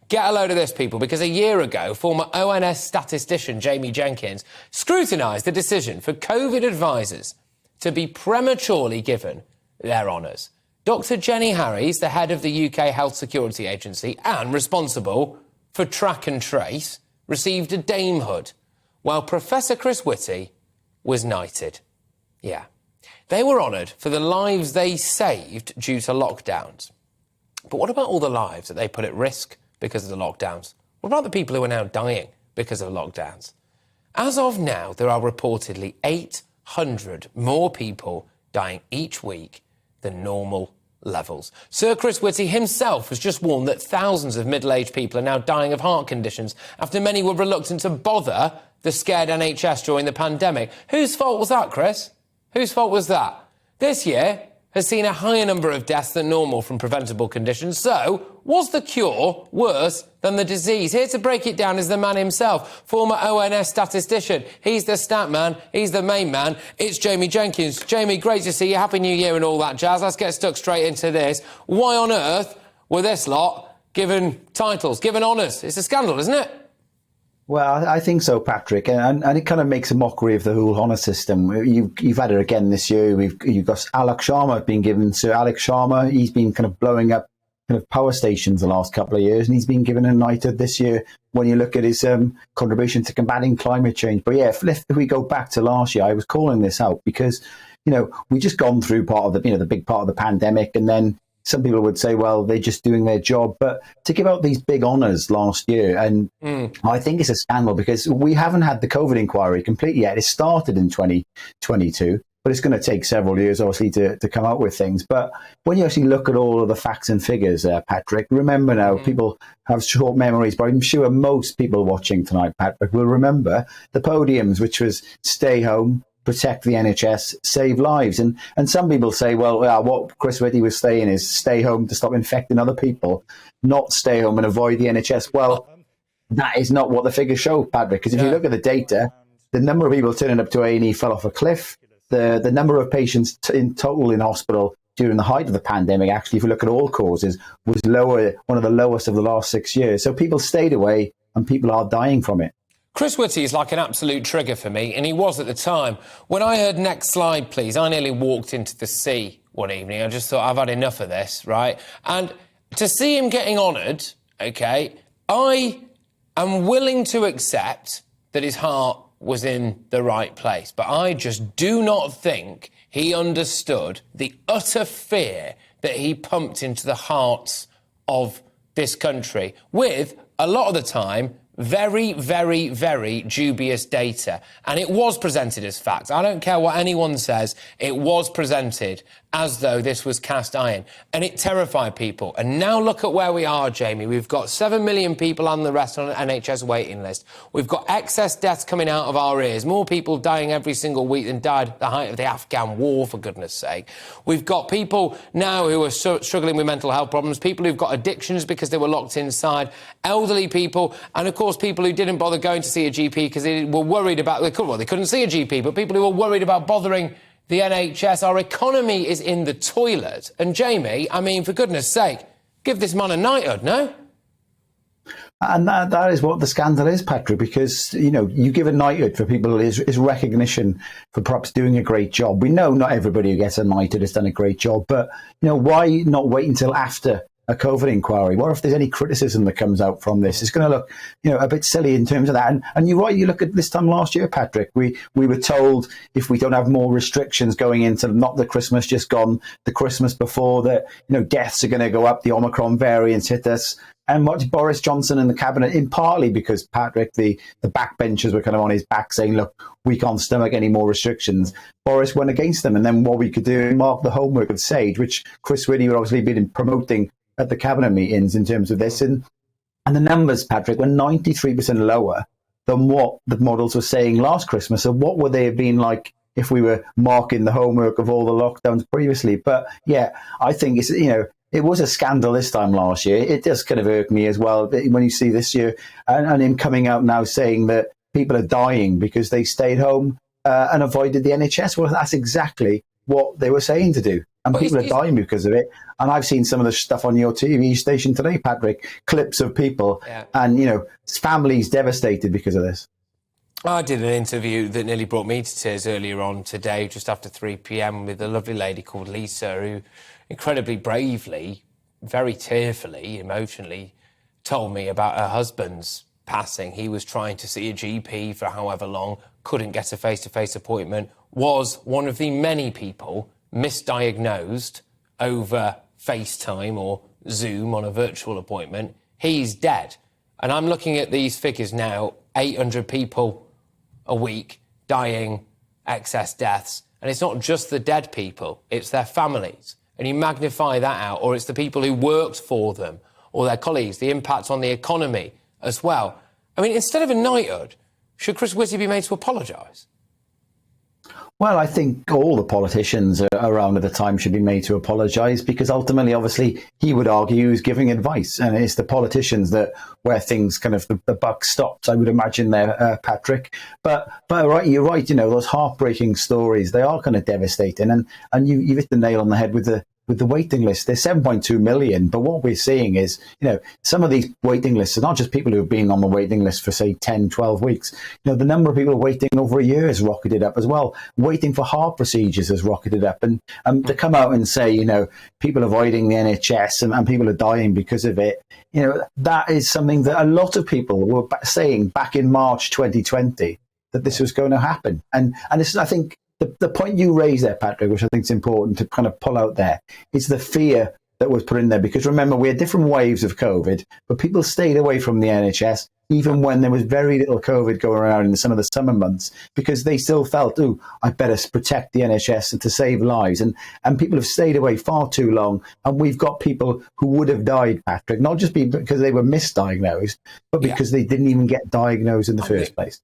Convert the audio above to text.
Get a load of this, people, because a year ago, former ONS statistician Jamie Jenkins scrutinised the decision for COVID advisors to be prematurely given their honours. Dr Jenny Harries, the head of the UK Health Security Agency and responsible for track and trace, received a damehood, while Professor Chris Whitty was knighted. Yeah. They were honoured for the lives they saved due to lockdowns. But what about all the lives that they put at risk because of the lockdowns? What about the people who are now dying because of lockdowns? As of now, there are reportedly 800 more people dying each week than normal levels. Sir Chris Whitty himself has just warned that thousands of middle-aged people are now dying of heart conditions after many were reluctant to bother the scared NHS during the pandemic. Whose fault was that, Chris? Whose fault was that? This year has seen a higher number of deaths than normal from preventable conditions. So, was the cure worse than the disease? Here to break it down is the man himself, former ONS statistician. He's the stat man, he's the main man. It's Jamie Jenkins. Jamie, great to see you. Happy New Year and all that jazz. Let's get stuck straight into this. Why on earth were this lot given titles, given honours? It's a scandal, isn't it? Well, I think so, Patrick, and it kind of makes a mockery of the whole honour system. You've had it again this year. You've got Alok Sharma being given. Sir Alok Sharma, he's been kind of blowing up kind of power stations the last couple of years, and he's been given a knighted this year when you look at his contribution to combating climate change. But yeah, if we go back to last year, I was calling this out because, we just gone through part of the big part of the pandemic, and then some people would say, well, they're just doing their job. But to give out these big honours last year, and I think it's a scandal because we haven't had the COVID inquiry complete yet. It started in 2022, but it's going to take several years, obviously, to come out with things. But when you actually look at all of the facts and figures, Patrick, remember now, people have short memories, but I'm sure most people watching tonight, Patrick, will remember the podiums, which was stay home, protect the NHS, save lives. And some people say, well, what Chris Whitty was saying is stay home to stop infecting other people, not stay home and avoid the NHS. Well, that is not what the figures show, Patrick, because if you look at the data, the number of people turning up to A&E fell off a cliff. The number of patients in total in hospital during the height of the pandemic, actually, if you look at all causes, was lower, one of the lowest of the last 6 years. So people stayed away and people are dying from it. Chris Whitty is like an absolute trigger for me, and he was at the time. When I heard next slide, please, I nearly walked into the sea one evening. I just thought, I've had enough of this, right? And to see him getting honoured, OK, I am willing to accept that his heart was in the right place, but I just do not think he understood the utter fear that he pumped into the hearts of this country with, a lot of the time, very, very, very dubious data. And it was presented as fact. I don't care what anyone says. It was presented as though this was cast iron. And it terrified people. And now look at where we are, Jamie. We've got 7 million people on the rest on an NHS waiting list. We've got excess deaths coming out of our ears. More people dying every single week than died at the height of the Afghan war, for goodness sake. We've got people now who are struggling with mental health problems, people who've got addictions because they were locked inside, elderly people, and of course people who didn't bother going to see a GP because they were worried about, they couldn't see a GP, but people who were worried about bothering the NHS. Our economy is in the toilet. And Jamie, I mean, for goodness sake, give this man a knighthood, no? And that is what the scandal is, Patrick, because, you give a knighthood for people is recognition for perhaps doing a great job. We know not everybody who gets a knighthood has done a great job, but, why not wait until after a COVID inquiry? What if there's any criticism that comes out from this? It's going to look, a bit silly in terms of that. And you're right, you look at this time last year, Patrick, we were told if we don't have more restrictions going into not the Christmas just gone, the Christmas before, that, deaths are going to go up, the Omicron variants hit us. And what Boris Johnson and the cabinet, in partly because Patrick, the backbenchers were kind of on his back saying, look, we can't stomach any more restrictions. Boris went against them. And then what we could do, mark the homework of SAGE, which Chris Whitty would obviously been promoting at the cabinet meetings in terms of this. And the numbers, Patrick, were 93% lower than what the models were saying last Christmas. So what would they have been like if we were marking the homework of all the lockdowns previously? But yeah, I think it's, it was a scandal this time last year. It does kind of irk me as well when you see this year and him coming out now saying that people are dying because they stayed home and avoided the NHS. Well, that's exactly what they were saying to do. And But people are dying because of it. And I've seen some of the stuff on your TV station today, Patrick, clips of people and, families devastated because of this. I did an interview that nearly brought me to tears earlier on today, just after 3 p.m, with a lovely lady called Lisa, who incredibly bravely, very tearfully, emotionally, told me about her husband's passing. He was trying to see a GP for however long, couldn't get a face-to-face appointment, was one of the many people misdiagnosed over FaceTime or Zoom on a virtual appointment. He's dead. And I'm looking at these figures now, 800 people a week dying, excess deaths. And it's not just the dead people, it's their families. And you magnify that out, or it's the people who worked for them, or their colleagues, the impact on the economy as well. I mean, instead of a knighthood, should Chris Whitty be made to apologise? Well, I think all the politicians around at the time should be made to apologise, because ultimately, obviously, he would argue he was giving advice, and it's the politicians that where things kind of the buck stops, I would imagine there, Patrick. But right, you're right. Those heartbreaking stories, they are kind of devastating, and you hit the nail on the head with the waiting list. There's 7.2 million, but what we're seeing is, some of these waiting lists are not just people who have been on the waiting list for, say, 10, 12 weeks. The number of people waiting over a year has rocketed up as well. Waiting for heart procedures has rocketed up. And to come out and say, people avoiding the NHS and people are dying because of it, that is something that a lot of people were saying back in March 2020, that this was going to happen. And this is, I think, the point you raised there, Patrick, which I think is important to kind of pull out there, is the fear that was put in there. Because remember, we had different waves of COVID, but people stayed away from the NHS, even when there was very little COVID going around in some of the summer months, because they still felt, I better protect the NHS and to save lives. And people have stayed away far too long. And we've got people who would have died, Patrick, not just because they were misdiagnosed, but because they didn't even get diagnosed in the first place.